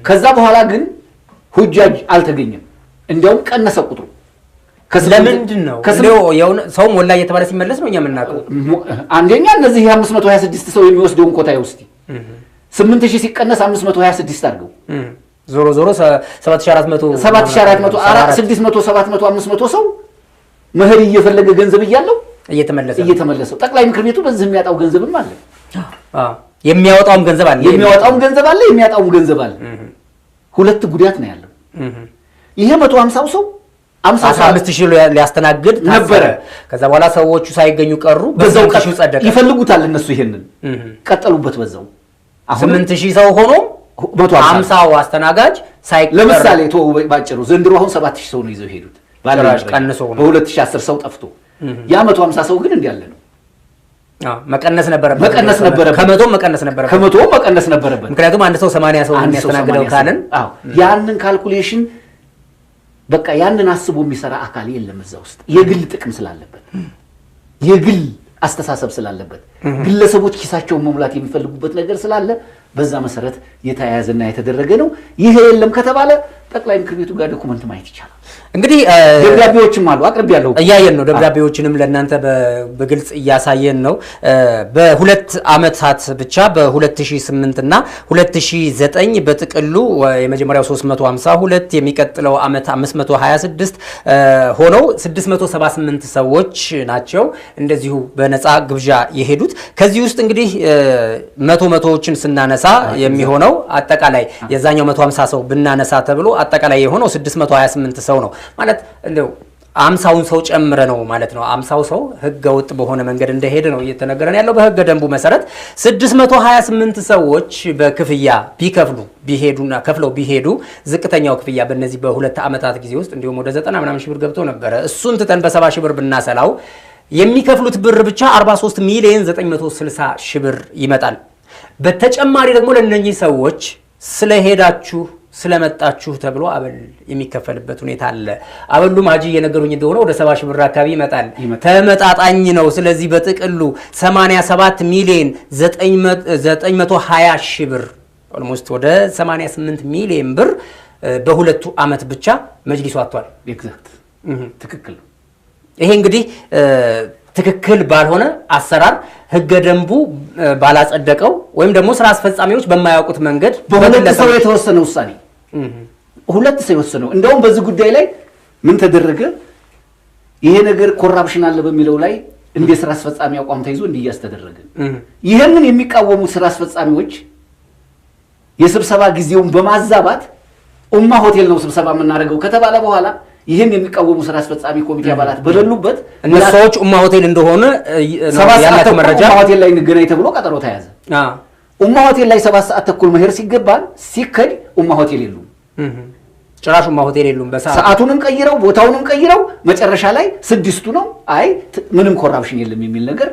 ከዛ በኋላ ግን ሁጃጅ አልተገኘም እንደውም ቀነሰ ቁጥሩ ለምንድን ነው ሰው ሞላ እየተባለ ሲመለስ ነው እኛ የምናውቀው አንደኛ እነዚህ 526 ሰው የሚወስደውን ኮታ ይወስድ 8000 ሲቀነስ 526 አድርገው ዞሮ 7400 600 700 500 ሰው መህር እየፈለገ ገንዘብ ይያለው እየተመለሰው ጠቅላይ ምክር ቤቱ በዚህ የሚያጣው ገንዘብም አለ የሚያወጣውም ገንዘብ አለ የሚያጣውም ገንዘብ አለ ሁለት ጉዳት ነው ያለው ይሄ 150 ሰው 15000 ሊያስተናግድ ነበር ከዛ በኋላ ሰዎቹ ሳይገኙ ቀሩ በዛው ቀሽው ጸደቀ ይፈልጉታል እነሱ ይሄንን ቀጠሉበት በዛው 8000 ሰው ሆኖ 150 አስተናጋጅ ሳይቀር ለምሳሌ ተው ባጭሩ ዘንድሮ አሁን 7000 ሰው ነው ይዘው ሄዱት ባለራሽ ቀንሶ በ2010 ሰው ጠፍቶ ያ 150 ሰው ግን እንዲያለ ነው መቀነስ ነበረበት ከመቶ መቀነስ ነበረበት ምክንያቱም አንድ ሰው 80 ሰው የሚያስተናግደው ካለን ያንን ካልኩሌሽን በቃ ያንን አስቦ የሚሰራ አካል የለም እዛ ውስጥ የግል ጥቅም ስላለበት የግል አስተሳሰብ ስላለበት ግለሰቦች ኪሳቸውን መሙላት የሚፈልጉበት ነገር ስላለ በዛ መሰረት የተያያዘና የተደረገ ነው ይሄ የለም ከተባለ ጠቅላይ ምክር ቤቱ ጋር ዶክመንት ማየት ይቻላል እንግዲህ ደብዳቤዎችም አሉ አቅርቢያለሁ እያየን ነው ደብዳቤዎችንም ለእናንተ በግልጽ እያሳየን ነው በሁለት አመታት ብቻ በ2008 እና 2009 በጥቅሉ የመጀመሪያው 352 የሚቀጥለው አመት 526 ሆነው 678 ሰዎች ናቸው እንደዚሁ በነፃ ግብዣ የሄዱት ከዚህ ውስጥ እንግዲህ መቶዎችን ስናነሳ የሚሆነው አጠቃላይ የዛኛው 150 ሰው ብናነሳ ተብሎ አጠቃላይ የሆነው 628 ሰው ነው ማለት እንደው 50ውን ሰው ጨምረ ነው ማለት ነው 50ው ሰው ህገ ወጥ በሆነ መንገድ እንደሄደ ነው እየተነገረን ያለው በህገ ደንቡ መሰረት 628 ሰዎች በክፍያ ከፍለው ቢሄዱ ዝቅተኛው ክፍያ በእነዚህ በሁለት አመታት ጊዜ ውስጥ እንዲሁም ወደ 90 ምናምን ሺህ ብር ገብቶ ነበር እሱን ተጠን በ70 ሺህ ብር ብናሰላው የሚከፍሉት ብር ብቻ 43 ሚሊዮን 960 ሺህ ብር ይመጣል በተጨማሪ ደግሞ ለነኚህ ሰዎች ስለሄዳችሁ ስለመጣችሁ ተብሎ አበል የሚከፈልበት ሁኔታ አለ አበሉም ሀጂ የነገሩኝ እንደሆነ ወደ 70 ሺህ ብር አካባቢ ይመጣል ተመጣጣኝ ነው ስለዚህ በጥቅሉ 87 ሚሊዮን 920 ሺህ ብር ኦልሞስት ወደ 88 ሚሊዮን ብር በሁለቱ አመት ብቻ መጅሊሱ አጥቷል ኤግዛክት ትክክል ይሄ እንግዲህ ትክክል ባልሆነ አሰራር ህገ ደንቡ ባላጸደቀው ወይም ደግሞ ስራ አስፈጻሚዎች በማያውቁት መንገድ በሁለት ሰው የተወሰነ ውሳኔ ሁለት ሰው የተወሰነው እንደውም በዚህ ጉዳይ ላይ ምን ተደረገ ይሄ ነገር ኮራፕሽን አለ በሚለው ላይ እንደ ስራ አስፈጻሚ አቋም ተይዞ እንዲያስ ተደረገ ይሄንን የሚቃወሙ ስራ አስፈጻሚዎች የስብሰባ ጊዜውን በማዛባት ኡማ ሆቴል ነው ስብሰባ የምናደርገው ከተባለ በኋላ ይሄን የሚቃወሙ ስራ አስፈጻሚ ኮሚቴ አባላት በሌሉበት እነሱዎች ኡማ ሆቴል እንደሆነ ያላቸው መረጃ ኡማ ሆቴል ላይ እንገናኝ ተብሎ ቀጠሮ ተያዘ ኡማ ሆቴል ላይ 7 ሰዓት ተኩል መሄድ ሲገባን ሲከድ ኡማ ሆቴል የሉም ጭራሽ ኡማ ሆቴል የሉም ሰዓቱንም ቀይረው ቦታውንም ቀይረው መጨረሻ ላይ 6 ነው አይ ምንም ኮራፕሽን የለም የሚል ነገር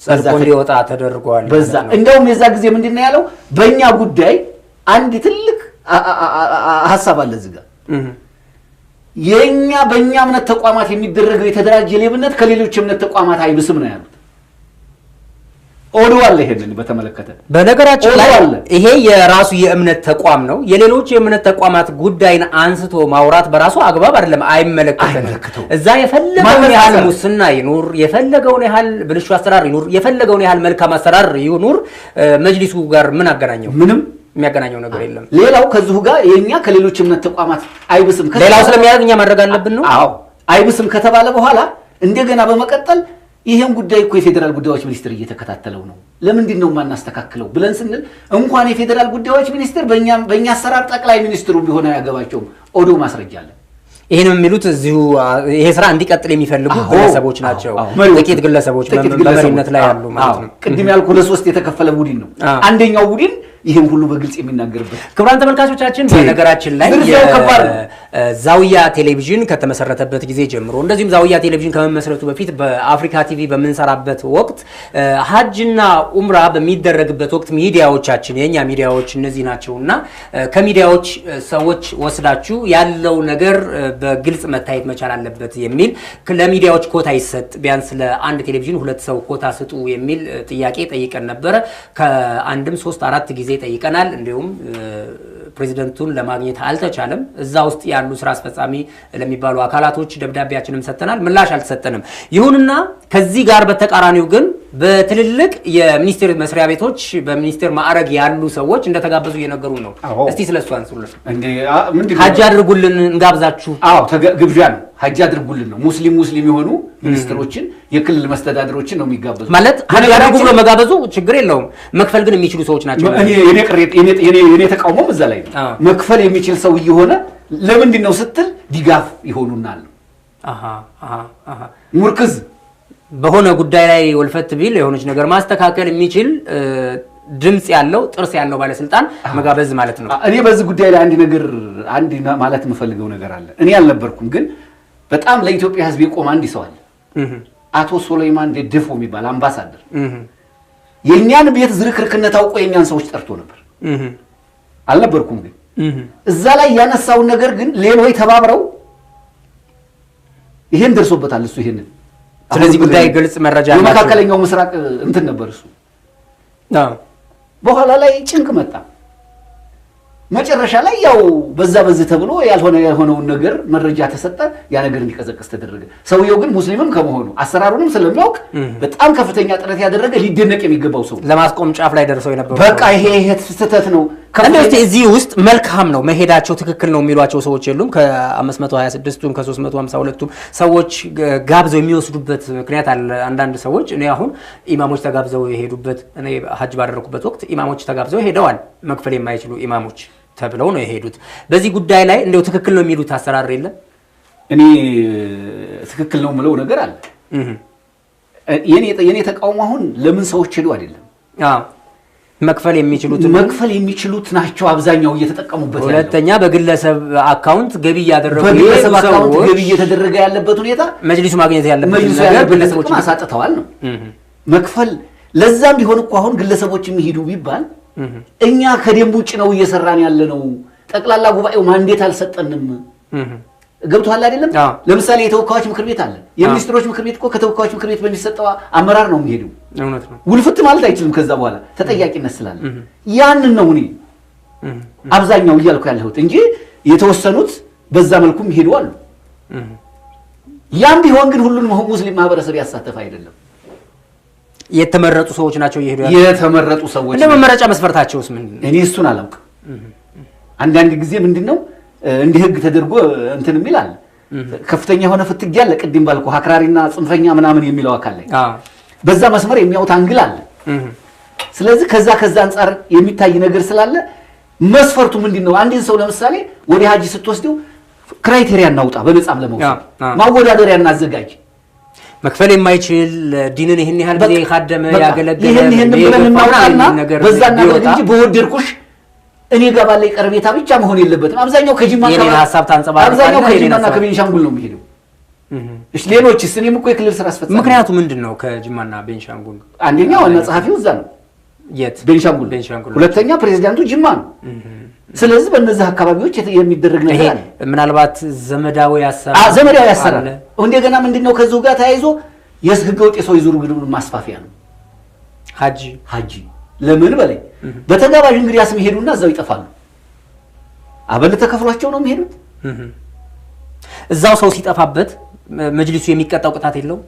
ጸድቆ ሊወጣ ተደርጓል በዛ እንደውም የዛ ጊዜ ምንድነው ያለው በእኛ ጉዳይ አንድ ትልቅ ሐሳብ አለ እዚህ ጋር በእኛ እምነት ተቋማት የሚደረገው የተደራጀ ሌብነት ከሌሎች እምነት ተቋማት አይብስም ነው ያሉት ኦዲዋል ይሄንን በተመለከተ በነገራችን ላይ ይሄ የራሱ የእምነት ተቋም ነው የሌሎች የእምነት ተቋማት ጉዳይን አንስቶ ማውራት በራሱ አግባብ አይደለም አይመለከተንም እዛ የፈለገውን ያህል ሙስና ይኑር የፈለገውን ያህል ብልሹ አሰራር ይኑር የፈለገውን ያህል መልካም አሰራር ይኑር መጅሊሱ ጋር ምን አገናኘው የሚያገናኘው ነገር የለም ሌላው ከዚሁ ጋር የኛ ከሌሎች እምነት ተቋማት አይብስም ሌላው ስለሚያደርግኛ ማድረግ አለብን ነው አዎ አይብስም ከተባለ በኋላ እንደገና በመቀጠል ይሄን ጉዳይ እኮ የፌደራል ጉዳዮች ሚኒስትር እየተከታተለው ነው ለምንድን ነው ማናስተካክለው ብለን ስንል እንኳን የፌደራል ጉዳዮች ሚኒስትር በእኛ አሰራር ጠቅላይ ሚኒስትሩ ቢሆን ያገባቸው ኦዶ ማስረጃ አለ ይሄንም የሚሉት እዚሁ ይሄ ስራ እንዲቀጥል የሚፈልጉ ግለሰቦች ናቸው ጥቂት ግለሰቦች በመሪነት ላይ ያሉ ማለት ነው ቅድም ያልኩ ለሶስት የተከፈለ ቡድን ነው አንደኛው ቡድን ይሄን ሁሉ በግልጽ የሚናገርበት ክቡራን ተመልካቾቻችን በነገራችን ላይ ዛወያ ቴሌቪዥን ከተመሰረተበት ጊዜ ጀምሮ እንደዚሁም ዛወያ ቴሌቪዥን ከመመስረቱ በፊት በአፍሪካ ቲቪ በመንሰራበት ወቅት ሀጅና ኡምራ በሚደረግበት ወቅት ሚዲያዎቻችን የኛ ሚዲያዎች እነዚህ ናቸውና ከሚዲያዎች ሰዎች ወስዳችሁ ያለው ነገር በግልጽ መታየት መቻል አለበት የሚል ለሚዲያዎች ኮታ ይሰጥ ቢያንስ ለአንድ ቴሌቪዥን ሁለት ሰው ኮታ ስጡ የሚል ጥያቄ ጠይቀን ነበር ከአንድም 3-4 ጊዜ ጠይቀናል እንዲሁም ፕሬዚደንቱን ለማግኘት አልተቻለም እዛ ውስጥ ያሉ ስራ አስፈጻሚ ለሚባሉ አካላቶች ደብዳቤያችንን ሰጥተናል ምላሽ አልተሰጠንም ይሁንና ከዚህ ጋር በተቃራኒው ግን በትልልቅ የሚኒስቴር መስሪያ ቤቶች በሚኒስቴር ማዕረግ ያሉ ሰዎች እንደተጋበዙ እየነገሩ ነው እስቲ ስለሱ አንሱልን እንግዲህ ሀጅ አድርጉልን እንጋብዛችሁ ግብዣ ነው ሀጅ አድርጉልን ነው ሙስሊም የሆኑ ሚኒስትሮችን የክልል መስተዳድሮችን ነው የሚጋበዙ ማለት ሀጅ አድርጉ ብሎ መጋበዙ ችግር የለውም መክፈል ግን የሚችሉ ሰዎች ናቸው እኔ ተቃውሞም እዛ ላይ ነው መክፈል የሚችል ሰው እየሆነ ለምንድን ነው ስትል ዲጋፍ ይሆኑናል ሙርክዝ በሆነ ጉዳይ ላይ ወልፈት ቢል የሆነች ነገር ማስተካከል የሚችል ድምጽ ያለው ጥርስ ያለው ባለስልጣን መጋበዝ ማለት ነው እኔ በዚህ ጉዳይ ላይ አንድ ማለት የምፈልገው ነገር አለ እኔ አልነበርኩም ግን በጣም ለኢትዮጵያ ህዝብ የቆመ አንድ ሰው አለ አቶ ሱሌማን ደደፎ የሚባል አምባሳደር የኛን ቤት ዝርክርክነት አውቆ የኛን ሰዎች ጠርቶ ነበር አልነበርኩም ግን እዛ ላይ ያነሳው ነገር ግን ሌሎች ተባብረው ይሄን ደርሶበታል እሱ ይሄን ስለዚህ ጉዳይ ግልጽ መረጃ አለ የመካከለኛው ምስራቅ እንትን ነበር እሱ በኋላ ላይ ጭንቅ መጣ መጨረሻ ላይ ያው በዚህ ተብሎ ያልሆነውን ነገር መረጃ ተሰጠ ያ ነገር እንዲቀዘቅስ ተደረገ ሰውየው ግን ሙስሊምም ከመሆኑ አሰራሩንም ስለሚያውቅ በጣም ከፍተኛ ጥረት ያደረገ ሊደነቅ የሚገባው ሰው ለማስቆም ጫፍ ላይ ደርሰው የነበረው በቃ ይሄ ስህተት ነው እንደዚህ እዚህ ውስጥ መልካም ነው መሄዳቸው ትክክል ነው የሚሏቸው ሰዎች የሉም ከ526ቱም ከ352ቱም ሰዎች ጋብዘው የሚወስዱበት ምክንያት አለ አንዳንድ ሰዎች እኔ አሁን ኢማሞች ተጋብዘው የሄዱበት እኔ ሀጅ ባደረኩበት ወቅት ኢማሞች ተጋብዘው ሄደዋል መክፈል የማይችሉ ኢማሞች ተብለው ነው የሄዱት በዚህ ጉዳይ ላይ እንደው ትክክል ነው የሚሉት አሰራር የለም እኔ ትክክል ነው ምለው ነገር አለ የኔ ተቃውሞ አሁን ለምን ሰዎች ሄዱ አይደለም መክፈል የሚችሉት ናቸው አብዛኛው እየተጠቀሙበት ያለው ሁለተኛ በግለሰብ አካውንት ገቢ ያደረጉ በግለሰብ አካውንት ገቢ እየተደረገ ያለበት ሁኔታ መጅሊሱ ማግኘት ያለበት ነገር ግለሰቦች ማሳጠተዋል ነው መክፈል ለዛም ቢሆን እኮ አሁን ግለሰቦች የሚሄዱ ቢባል እኛ ከደንብ ውጭ ነው እየሰራን ያለ ነው ጠቅላላ ጉባኤው ማንዴት አልሰጠንም ገብቷል አይደለም ለምሳሌ የተወካዮች ምክር ቤት አለ የሚኒስትሮች ምክር ቤት እኮ ከተወካዮች ምክር ቤት በሚሰጠው አመራር ነው የሚሄዱ እውነት ነው ውልፍት ማለት አይችልም ከዛ በኋላ ተጠያቂነት ስላለ ያንን ነው እኔ አብዛኛው ይያልኩ ያለሁት እንጂ የተወሰኑት በዛ መልኩም ይሄዱ አሉ ያም ቢሆን ግን ሁሉንም ሙስሊም ማህበረሰብ ያሳተፈ አይደለም የተመረጡ ሰዎች ናቸው ይሄዱ የተመረጡ ሰዎች እንደ መመረጫ መስፈርታቸውስ ምንድነው እኔ እሱን አላውቅም አንዳንድ ጊዜ ምንድነው እንደ ህግ ተደርጎ እንትን የሚላል ከፍተኛ ሆነ ፍትጊያ አለ ቅድም ባልኩ አክራሪና ጽንፈኛ ምናምን የሚለው አካል ላይ በዛ መስመር የሚያውት አንግል አለ ስለዚህ ከዛ አንፃር የሚታይ ነገር ስላለ መስፈርቱ ምንድነው አንድን ሰው ለምሳሌ ወደ ሀጂ ስትወስደው ክራይቴሪያ እናውጣ በነጻም ለመውሰድ ማወዳደሪያ እናዘጋጅ መክፈል የማይችል ዲንን ይሄን ያህል ጊዜ ካደመ ያገለገለ ይሄን ብለን እናውጣና በዛ ነገር እንጂ በወደድኩሽ እኔ ጋር ባለ ቀርቤታ ብቻ መሆን የለበትም አብዛኛው ከጅማ የኔ ሐሳብ ታንጸባርቃለህ አብዛኛው ከጅማና ከቤንሻንጉል ነው የሚሄደው እሺ ሌሎችስ እኔም እኮ የክልል ስራ አስፈጻሚ ምክንያቱ ምንድነው ከጅማና ቤንሻንጉል አንደኛው ዋና ጸሐፊው እዛ ነው የት ቤንሻንጉል ሁለተኛ ፕሬዝዳንቱ ጅማ ነው ስለዚህ በእነዚህ አካባቢዎች የሚደረግ ነገር አለ ምናልባት ዘመዳዊ ያሰራል እንደገና ምንድነው ከዚሁ ጋር ተያይዞ የህገወጥ የሰው ይዙሩ ግድብ ማስፋፊያ ነው ሀጂ ለምን በላይ በተጋባዥ እንግዲህ ያስም ሄዱና እዛው ይጠፋሉ አበል ተከፍሏቸው ነው የሚሄዱት እዛው ሰው ሲጠፋበት መጅሊሱ የሚቀጣው ቅጣት የለው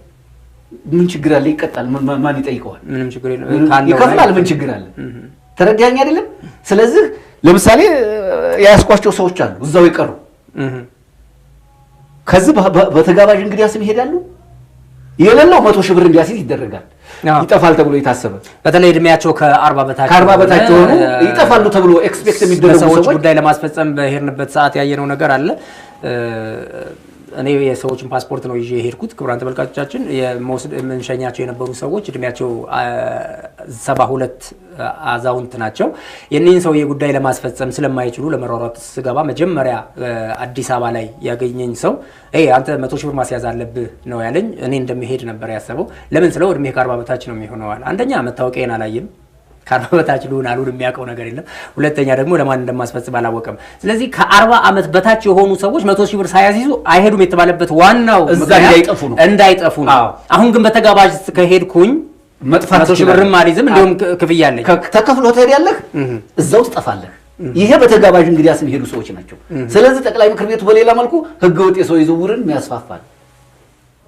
ምን ችግር አለ ይቀጣል ማን ይጠይቀዋል ምንም ችግር የለም ካለው ይከፍላል ምን ችግር አለ ተረዳኸኝ አይደለም ስለዚህ ለምሳሌ ያስቋቸው ሰዎች አሉ እዛው ይቀሩ ከዚህ በተጋባዥ እንግዲህ ያስም ይሄዳሉ የሌለው 100 ሺህ ብር እንዲያስይዝ ይደረጋል ይጠፋል ተብሎ የታሰበ በተለይ እድሜያቸው ከ40 በታች ሆኖ ይጠፋሉ ተብሎ ኤክስፔክት የሚደረጉ ሰዎች ጉዳይ ለማስፈጸም በሄርንበት ሰዓት ያየነው ነገር አለ እኔ የሰዎችን ፓስፖርት ነው ይዤ ሄድኩት ክቡራን ተመልካቾቻችን የመንሸኛቸው የነበሩ ሰዎች እድሜያቸው 72 አዛውንት ናቸው የነኝን ሰው የጉዳይ ለማስፈጸም ስለማይችሉ ለመሯሯጥ ስገባ መጀመሪያ አዲስ አበባ ላይ ያገኘኝ ሰው አንተ 100 ሺህ ብር ማስያዝ አለብህ ነው ያለኝ እኔ እንደምሄድ ነበር ያሰበው ለምን ስለው እድሜ ከ40 በታች ነው የሚሆነው አንደኛ መታወቂያን አላየም ከ40 በታች ሉን የሚያውቀው ነገር የለም ሁለተኛ ደግሞ ለማን እንደማስፈጽም አላወቀም ስለዚህ ከ40 ዓመት በታች የሆኑ ሰዎች 100 ሺህ ብር ሳያዚዙ አይሄዱም የተባለበት ዋናው እንዳይጠፉ ነው አሁን ግን በተጋባዥ ከሄድኩኝ መጥፋት 100 ሺህ ብርም አልይዝም እንደውም ክፍያ አለኝ ተከፍሎ ትሄዳለህ እዛው ትጠፋለህ ይሄ በተጋባዥ እንግዲህ ያስም ሄዱ ሰዎች ናቸው ስለዚህ ጠቅላይ ምክር ቤቱ በሌላ መልኩ ህገወጥ የሰው ይዘውርን የሚያስፋፋል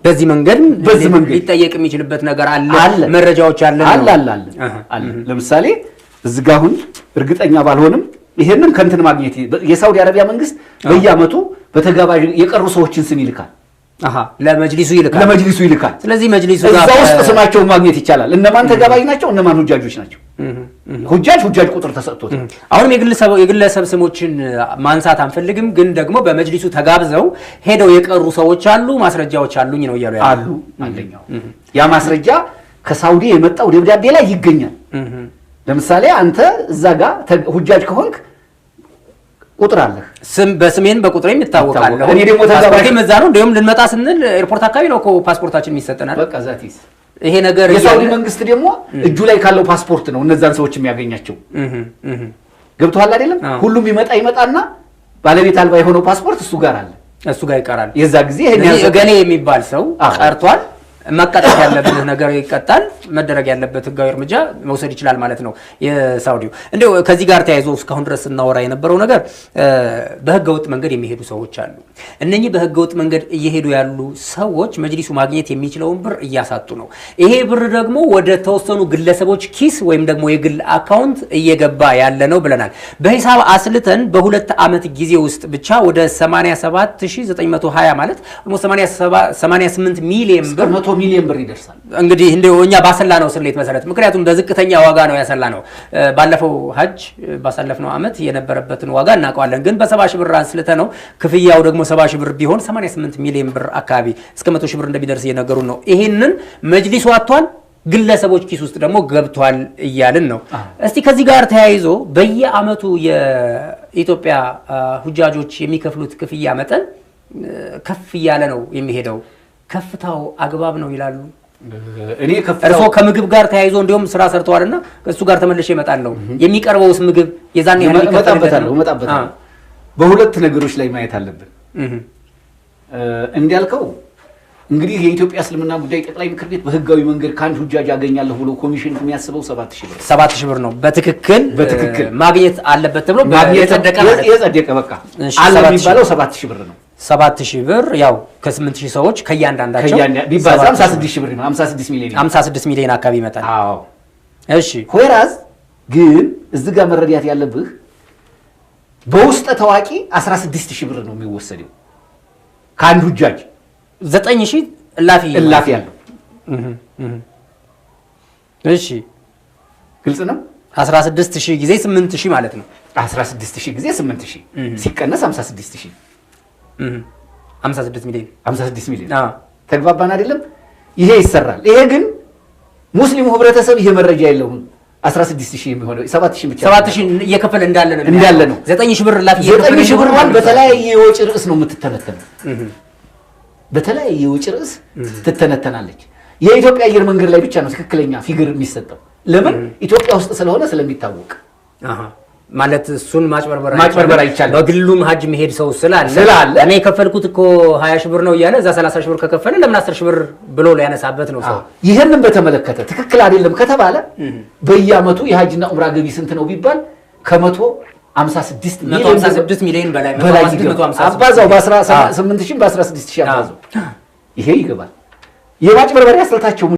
በዚህ መንገድ ሊጠየቅ የሚችልበት ነገር አለ መረጃዎች አለ ለምሳሌ እዚህ ጋር አሁን እርግጠኛ ባልሆንም ይሄንን ከንትን ማግኘት የሳውዲ አረቢያ መንግስት በየአመቱ በተጋባዥ የቀሩ ሰዎችን ስም ይልካል ለመጅሊሱ ይልካል ስለዚህ መጅሊሱ እዛው ውስጥ ስማቸውን ማግኘት ይቻላል እነማን ተጋባዥ ናቸው እነማን ሁጃጆች ናቸው ሁጃጅ ቁጥር ተሰጥቶት አሁንም የግለሰብ ስሞችን ማንሳት አንፈልግም ግን ደግሞ በመጅሊሱ ተጋብዘው ሄደው የቀሩ ሰዎች አሉ ማስረጃዎች አሉኝ ነው ይያሉ አሉ አንደኛው ያ ማስረጃ ከሳውዲ የመጣው ደብዳቤ ላይ ይገኛል ለምሳሌ አንተ እዛ ጋር ሁጃጅ ከሆንክ ቁጥር አለ ስም በስሜን በቁጥሬም ይታወቃል እኔ ደግሞ ተጋባዥ መዛሩ እንደውም ልንመጣ ስንል ኤርፖርት አካባቢ ነው ፓስፖርታችን የሚሰጠናል በቃ ዛቲስ ይሄ ነገር የሳውዲ መንግስት ደግሞ እጁ ላይ ካለው ፓስፖርት ነው እነዛን ሰዎች የሚያገኛቸው ገብቷል አይደለም ሁሉም ይመጣና ባለቤት አልባ የሆነው ፓስፖርት እሱ ጋር ይቀራል የዛ ጊዜ ገኔ የሚባል ሰው ቀርቷል መቀጣት ያለበት ነገር ይቀጣል መደረግ ያለበት ህጋዊ እርምጃ መውሰድ ይችላል ማለት ነው የሳውዲው እንደው ከዚህ ጋር ተያይዞ እስካሁን ድረስ እናወራ የነበረው ነገር በህገወጥ መንገድ የሚሄዱ ሰዎች አሉ እነኚህ በህገወጥ መንገድ እየሄዱ ያሉ ሰዎች መጅሊሱ ማግኘት የሚችለውን ብር እያሳጡ ነው ይሄ ብር ደግሞ ወደ ተወሰኑ ግለሰቦች ኪስ ወይም ደግሞ የግል አካውንት እየገባ ያለ ነው ብለናል በሂሳብ አስልተን በ2 አመት ጊዜ ውስጥ ብቻ ወደ 87920 ማለት 88 ሚሊዮን ብር 100 ሚሊዮን ብር ይደርሳል እንግዲህ እንደው እኛ ባሰላነው ስሌት መሰረት ምክንያቱም በዝቅተኛ ዋጋ ነው ያሰላነው ባለፈው ሀጅ ባሳለፍነው አመት የነበረበትን ዋጋ እናውቀዋለን ግን በ70 ሺህ ብር አንስልተ ነው ክፍያው ደግሞ 70 ሺህ ብር ቢሆን 88 ሚሊዮን ብር አካባቢ እስከ 100 ሺህ ብር እንደሚደርስ እየነገሩን ነው ይሄንን መጅሊሱ አጥቷል ግለሰቦች ኪስ ውስጥ ደግሞ ገብቷል እያልን ነው እስቲ ከዚህ ጋር ተያይዞ በየአመቱ የኢትዮጵያ ሁጃጆች የሚከፍሉት ክፍያ መጠን ከፍ እያለ ነው የሚሄደው ከፍታው አግባብ ነው ይላሉ እኔ ከፍታው ከምግብ ጋር ተያይዞ እንደውም ስራ ሰርተዋልና እሱ ጋር ተመልሼ እመጣለሁ የሚቀርበውስ ምግብ የዛን ያህል መጣበታለሁ በሁለት ነገሮች ላይ ማየት አለብን እንዲያልከው እንግዲህ የኢትዮጵያ እስልምና ጉዳይ ጠቅላይ ምክር ቤት በህጋዊ መንገድ ካንድ ሁጃጅ ያገኛለሁ ብሎ ኮሚሽን የሚያስበው 7000 ብር ነው በትክክል ማግኘት አለበት ተብሎ የጸደቀ በቃ አለ የሚባለው 7000 ብር ነው 7000 ብር ያው ከ8000 ሰዎች ከያንዳንዳቸው ቢባዛ 56000 ብር ነው 56 ሚሊዮን አካባቢ ይመጣል አዎ እሺ ሆራዝ ግን እዚህ ጋር መረዳት ያለብህ በውስጥ ታዋቂ 16000 ብር ነው የሚወሰደው ካንድ ሁጃጅ 9000 እላፊ ያለው እሺ ግልጽ ነው 16000 ጊዜ 8000 ማለት ነው 16000 ጊዜ 8000 ሲቀነስ 56000 56 ሚሊዮን ተግባባን አይደለም ይሄ ይሰራል ይሄ ግን ሙስሊሙ ህብረተሰብ ይሄ መረጃ የለውም 16000 የሚሆነው 7000 ብቻ 7000 እየከፈለ እንዳለ ነው 9000 ብር ላፊ እየከፈለ 9000 ብር በተለያየ የወጪ ርዕስ ነው የምትተነተነው በተለያየ የወጪ ርዕስ ትተነተናለች የኢትዮጵያ አየር መንገድ ላይ ብቻ ነው ትክክለኛ ፊገር የሚሰጠው ለምን ኢትዮጵያ ውስጥ ስለሆነ ስለሚታወቅ ማለት እሱን ማጭበርበር አይቻልም በግሉም ሀጅ መሄድ ሰው ስላለ እኔ ከፈልኩት እኮ 20 ሺህ ብር ነው ይያለ እዛ 30 ሺህ ብር ከከፈለ ለምን 10 ሺህ ብር ብሎ ሊያነሳበት ነው ሰው ይሄንን በተመለከተ ትክክል አይደለም ከተባለ በየአመቱ የሀጅና ኡምራ ገቢ ስንት ነው ቢባል ከ156 ሚሊዮን በላይ አባዛው በ18000 በ16000 አባዛው ይሄ ይገባል የማጭበርበሪያ ስልታቸው